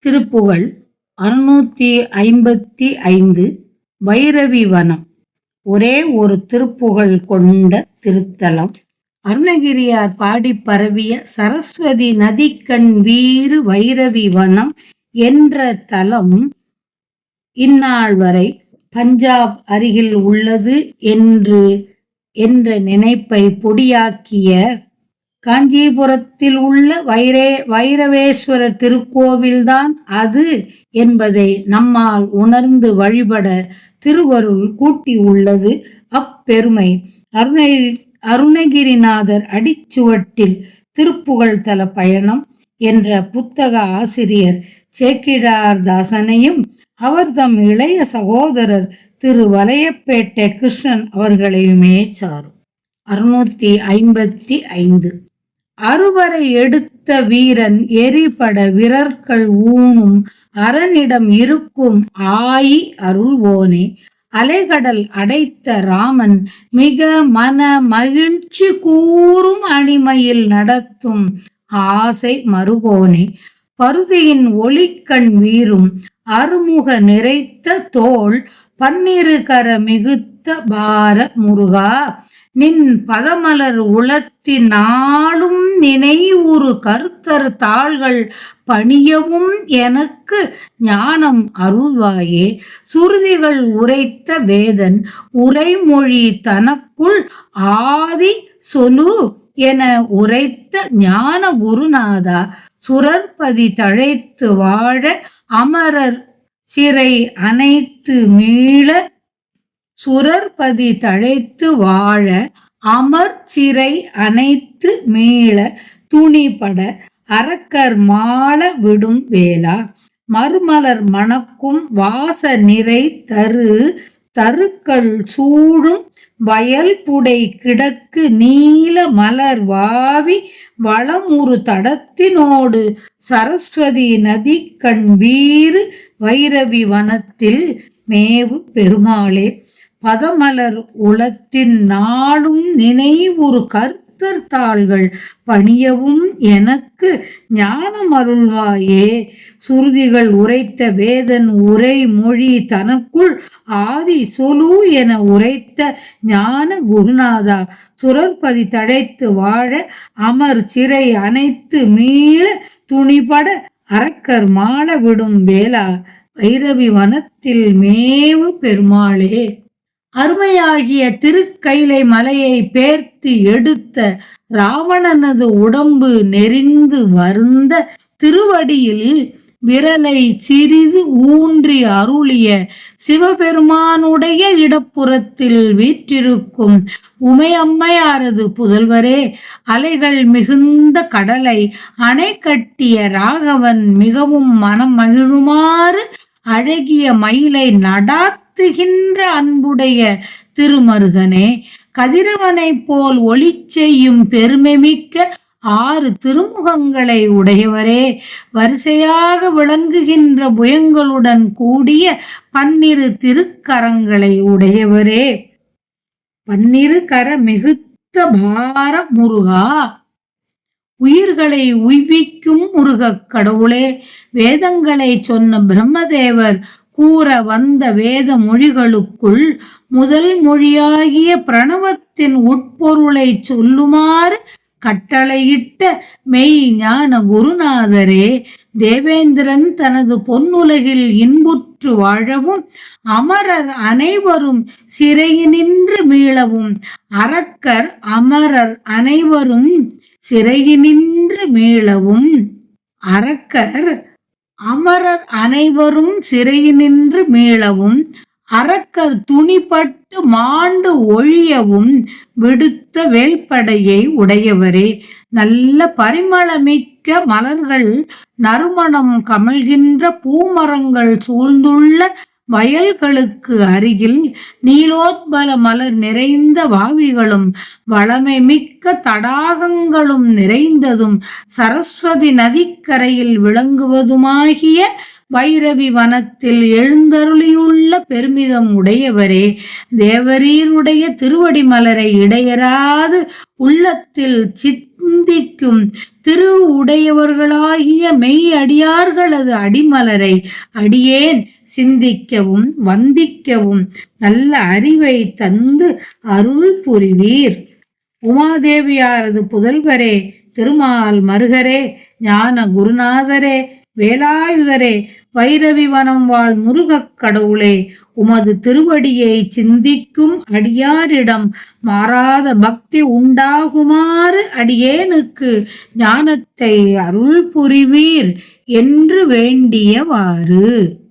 திருப்புகழ் 655 வைரவி வனம். ஒரே ஒரு திருப்புகழ் கொண்ட திருத்தலம். அருணகிரியார் பாடி பரவிய சரஸ்வதி நதிக்கண் வீறு வைரவி வனம் என்ற தலம் இந்நாள் வரை பஞ்சாப் அருகில் உள்ளது என்ற நினைப்பை பொடியாக்கிய காஞ்சிபுரத்தில் உள்ள வைரவேஸ்வரர் திருக்கோவில்தான் அது என்பதை நம்மால் உணர்ந்து வழிபட திருவருள் கூட்டி உள்ளது. அப்பெருமை அருணகிரிநாதர் அடிச்சுவட்டில் திருப்புகழ் தல பயணம் என்ற புத்தக ஆசிரியர் சேக்கிழார்தாசனையும் அவர்தம் இளைய சகோதரர் திரு வலையப்பேட்டை கிருஷ்ணன் அவர்களையுமே சாரும். 655 அறுவரை எடுத்த வீரன் எரிபட விரற்கள் ஊனும் அரணிடம் இருக்கும் ஆயி அருள்வோனே, அலைகடல் அடைத்த ராமன் மிக மன மகிழ்ச்சி கூறும் அணிமையில் நடத்தும் ஆசை மறுகோனே, பருதியின் ஒளிக்கண் வீரும் அருமுக நிறைத்த தோள் பன்னிரு கர மிகுத்த பார முருகா, நின் பதமலர் உளத்தி நாளும் நினைவுறு கருத்தர் தாள்கள் பணியவும் எனக்கு ஞானம் அருள்வாயே, சுருதிகள் உரைத்த வேதன் உரைமொழி தனக்குள் ஆதி சொலு என உரைத்த ஞான குருநாதா, சுரர்பதி தழைத்து வாழ அமரர் சிறை அனைத்து மீள, சுரர்பதி தழைத்து வாழ அமர் சிறை அனைத்து மீள, துணிபட அரக்கர் மாள விடும் வேளா, மறுமலர் மணக்கும் வாச நிறை தருக்கள் சூழும் வயல் புடை கிடக்கு நீல மலர் வாவி வளமுறு தடத்தினோடு சரஸ்வதி நதி கண் வீறு வைரவி வனத்தில் மேவு பெருமாளே, பதமலர் உளத்தின் நாளும் நினைவுறு கர்த்தர் தாள்கள் பணியவும் எனக்கு ஞானம் அருள்வாயே, சுருதிகள் உரைத்த வேதன் உரை மொழி தனக்குள் ஆதி சொலு என உரைத்த ஞான குருநாதா, சுரர்பதி தழைத்து வாழ அமர் சிறை அனைத்து மீள, துணிபட அரக்கர் மாள விடும் வேளா, வைரவி வனத்தில் மேவு பெருமாளே. அருமையாகிய திருக்கைலை மலையை பேர்த்து எடுத்த ராவணனது உடம்பு நெறிந்து வருந்த திருவடியில் விரலை சிறிது ஊன்றி அருளிய சிவபெருமானுடைய இடப்புறத்தில் வீற்றிருக்கும் உமையம்மையாரது புதல்வரே, அலைகள் மிகுந்த கடலை அணை கட்டிய ராகவன் மிகவும் மனம் மகிழுமாறு அழகிய மயிலை நடாத்துகின்ற அன்புடைய திருமருகனே, கதிரவனை போல் ஒளி செய்யும் பெருமை மிக்க 6 திருமுகங்களை உடையவரே, வரிசையாக விளங்குகின்ற புயங்களுடன் கூடிய 12 திருக்கரங்களை உடையவரே, 12 கர மிகுத்த பார முருகா, உயிர்களை உய்விக்கும் முருகக் கடவுளே, வேதங்களை சொன்ன பிரம்மதேவர் கூற வந்த வேத மொழிகளுக்குள் முதல் மொழியாகிய பிரணவத்தின் உட்பொருளை சொல்லுமாறு கட்டளையிட்ட மெய் ஞான குருநாதரே, தேவேந்திரன் தனது பொன்னுலகில் இன்புற்று வாழவும் அமரர் அனைவரும் சிறையினின்று மீளவும், அரக்கர் அமரர் அனைவரும் சிறையினின்று மீளவும், அரக்கர் அமரர் அனைவரும் சிறையினின்று மீளவும், அரக்கர் துணிப்பட்டு மாண்டு ஒழியவும் விடுத்த வேல்படையை உடையவரே, நல்ல பரிமளமிக்க மலர்கள் நறுமணம் கமழ்கின்ற பூமரங்கள் சூழ்ந்துள்ள வயல்களுக்கு அருகில் நீலோத்பல மலர் நிறைந்த வாவிகளும் வளமை மிக்க தடாகங்களும் நிறைந்ததும் சரஸ்வதி நதிக்கரையில் விளங்குவதுமாகிய வைரவி வனத்தில் எழுந்தருளியுள்ள பெருமிதம் உடையவரே, தேவரீருடைய திருவடி மலரை இடையராது உள்ளத்தில் சிந்திக்கும் திரு உடையவர்களாகிய மெய் அடியார்களது அடிமலரை அடியேன் சிந்திக்கவும் வந்திக்கவும் நல்ல அறிவை தந்து அருள் புரிவீர். உமாதேவியாரது புதல்வரே, திருமால் மருகரே, ஞான குருநாதரே, வேலாயுதரே, வைரவி வனம் வாழ் முருகக் கடவுளே, உமது திருவடியை சிந்திக்கும் அடியாரிடம் மாறாத பக்தி உண்டாகுமாறு அடியேனுக்கு ஞானத்தை அருள் புரிவீர் என்று வேண்டியவாறு.